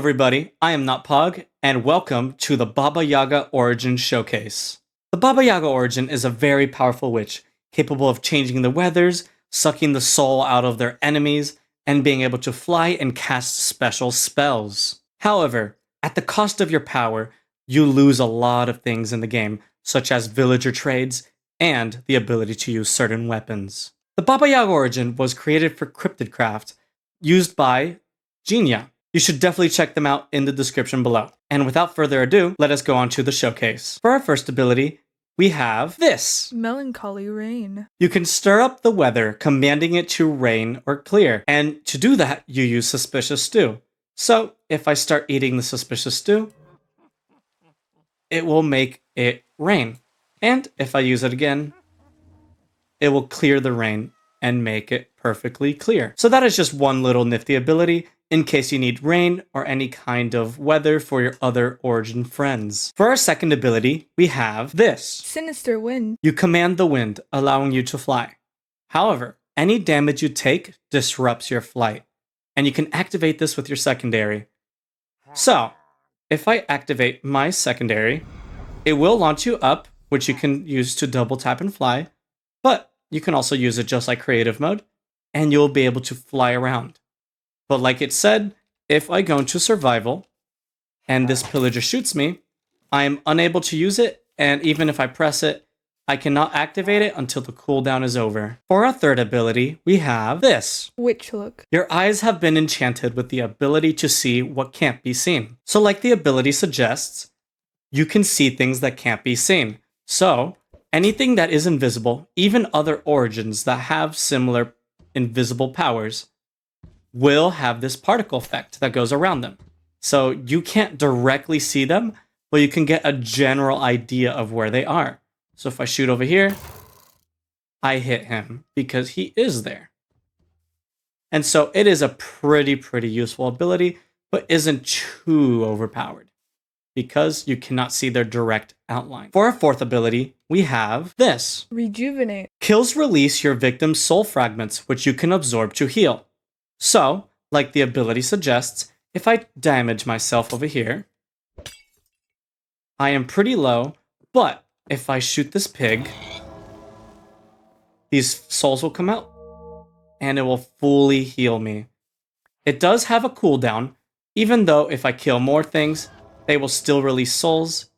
everybody, I am NotPog, and welcome to the Baba Yaga Origin Showcase. The Baba Yaga Origin is a very powerful witch, capable of changing the weathers, sucking the soul out of their enemies, and being able to fly and cast special spells. However, at the cost of your power, you lose a lot of things in the game, such as villager trades and the ability to use certain weapons. The Baba Yaga Origin was created for cryptid craft, used by Giiniia. You should definitely check them out in the description below. And without further ado, let us go on to the showcase. For our first ability, we have this. Melancholy rain. You can stir up the weather, commanding it to rain or clear. And to do that, you use Suspicious Stew. So, if I start eating the Suspicious Stew, it will make it rain. And if I use it again, it will clear the rain and make it perfectly clear. So that is just one little nifty ability in case you need rain or any kind of weather for your other Origin friends. For our second ability, we have this. Sinister wind. You command the wind, allowing you to fly. However, any damage you take disrupts your flight, and you can activate this with your secondary. So, if I activate my secondary, it will launch you up, which you can use to double tap and fly, but you can also use it just like creative mode, and you'll be able to fly around. But like it said, if I go into survival and this pillager shoots me, I am unable to use it, and even if I press it, I cannot activate it until the cooldown is over. For our third ability, we have this. Witch look. Your eyes have been enchanted with the ability to see what can't be seen. So like the ability suggests, you can see things that can't be seen. So anything that is invisible, even other origins that have similar invisible powers, will have this particle effect that goes around them. So you can't directly see them, but you can get a general idea of where they are. So if I shoot over here, I hit him because he is there. And so it is a pretty useful ability, but isn't too overpowered because you cannot see their direct outline. For our fourth ability, we have this. Rejuvenate. Kills release your victim's soul fragments, which you can absorb to heal. So, like the ability suggests, if I damage myself over here, I am pretty low, but if I shoot this pig, these souls will come out, and it will fully heal me. It does have a cooldown, even though if I kill more things, they will still release souls.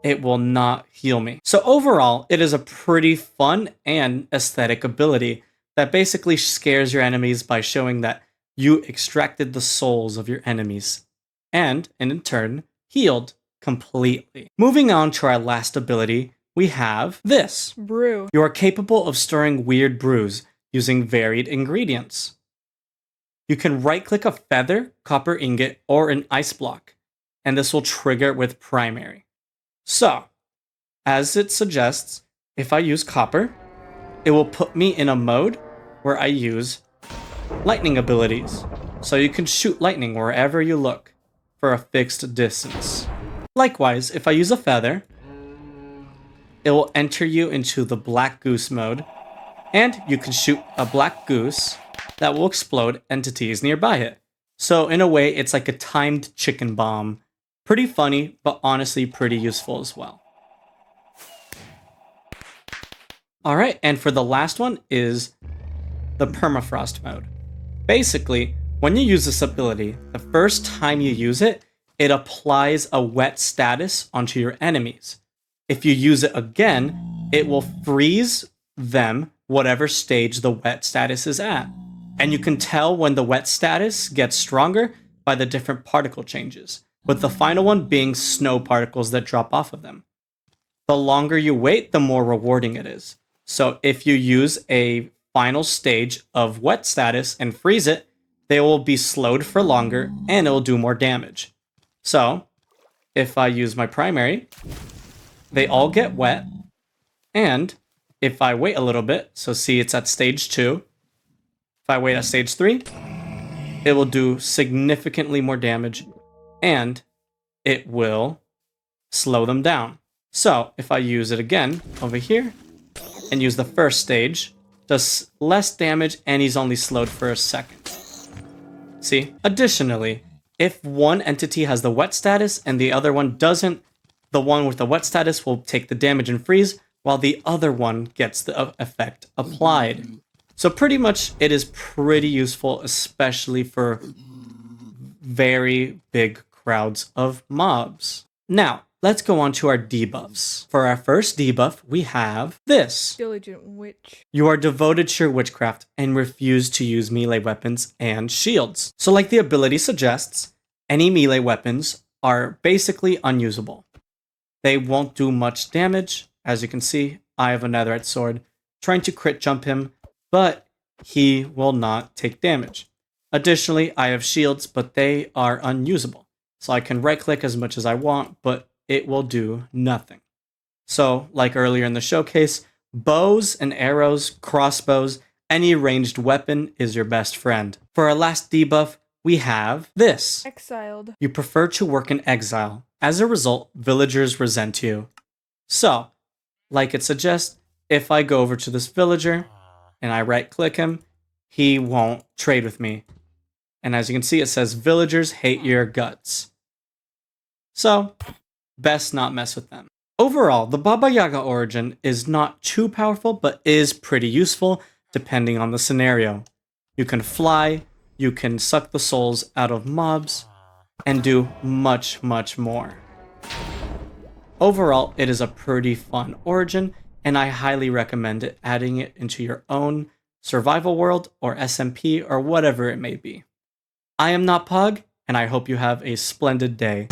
It will not heal me. So overall, it is a pretty fun and aesthetic ability that basically scares your enemies by showing that you extracted the souls of your enemies, and in turn, healed completely. Moving on to our last ability, we have this. Brew. You are capable of stirring weird brews using varied ingredients. You can right-click a feather, copper ingot, or an ice block, and this will trigger with primary. So, as it suggests, if I use copper, it will put me in a mode where I use lightning abilities. So you can shoot lightning wherever you look for a fixed distance. Likewise, if I use a feather, it will enter you into the black goose mode, and you can shoot a black goose that will explode entities nearby it. So in a way, it's like a timed chicken bomb. Pretty funny, but honestly pretty useful as well. Alright, and for the last one is the permafrost mode. Basically, when you use this ability, the first time you use it, it applies a wet status onto your enemies. If you use it again, it will freeze them whatever stage the wet status is at. And you can tell when the wet status gets stronger by the different particle changes, with the final one being snow particles that drop off of them. The longer you wait, the more rewarding it is. So if you use a final stage of wet status and freeze it, they will be slowed for longer and it will do more damage. So if I use my primary, they all get wet, and if I wait a little bit, so see it's at stage 2, if I wait at stage 3, it will do significantly more damage and it will slow them down. So if I use it again over here and use the first stage, does less damage and he's only slowed for a second. See? Additionally, If one entity has the wet status and the other one doesn't, the one with the wet status will take the damage and freeze, while the other one gets the effect applied. So pretty much it is pretty useful, especially for very big crowds of mobs. Now, let's go on to our debuffs. For our first debuff, we have this. Diligent witch. You are devoted to your witchcraft and refuse to use melee weapons and shields. So like the ability suggests, any melee weapons are basically unusable. They won't do much damage. As you can see, I have a netherite sword trying to crit jump him, but he will not take damage. Additionally, I have shields, but they are unusable. So I can right click as much as I want, but it will do nothing. So, like earlier in the showcase, bows and arrows, crossbows, any ranged weapon is your best friend. For our last debuff, we have this. Exiled. You prefer to work in exile. As a result, villagers resent you. So, like it suggests, if I go over to this villager and I right click him, he won't trade with me. And as you can see, it says villagers hate your guts. So, best not mess with them. Overall, the Baba Yaga Origin is not too powerful, but is pretty useful depending on the scenario. You can fly, you can suck the souls out of mobs, and do much, much more. Overall, it is a pretty fun origin, and I highly recommend it, adding it into your own survival world or SMP or whatever it may be. I am NotPog, and I hope you have a splendid day.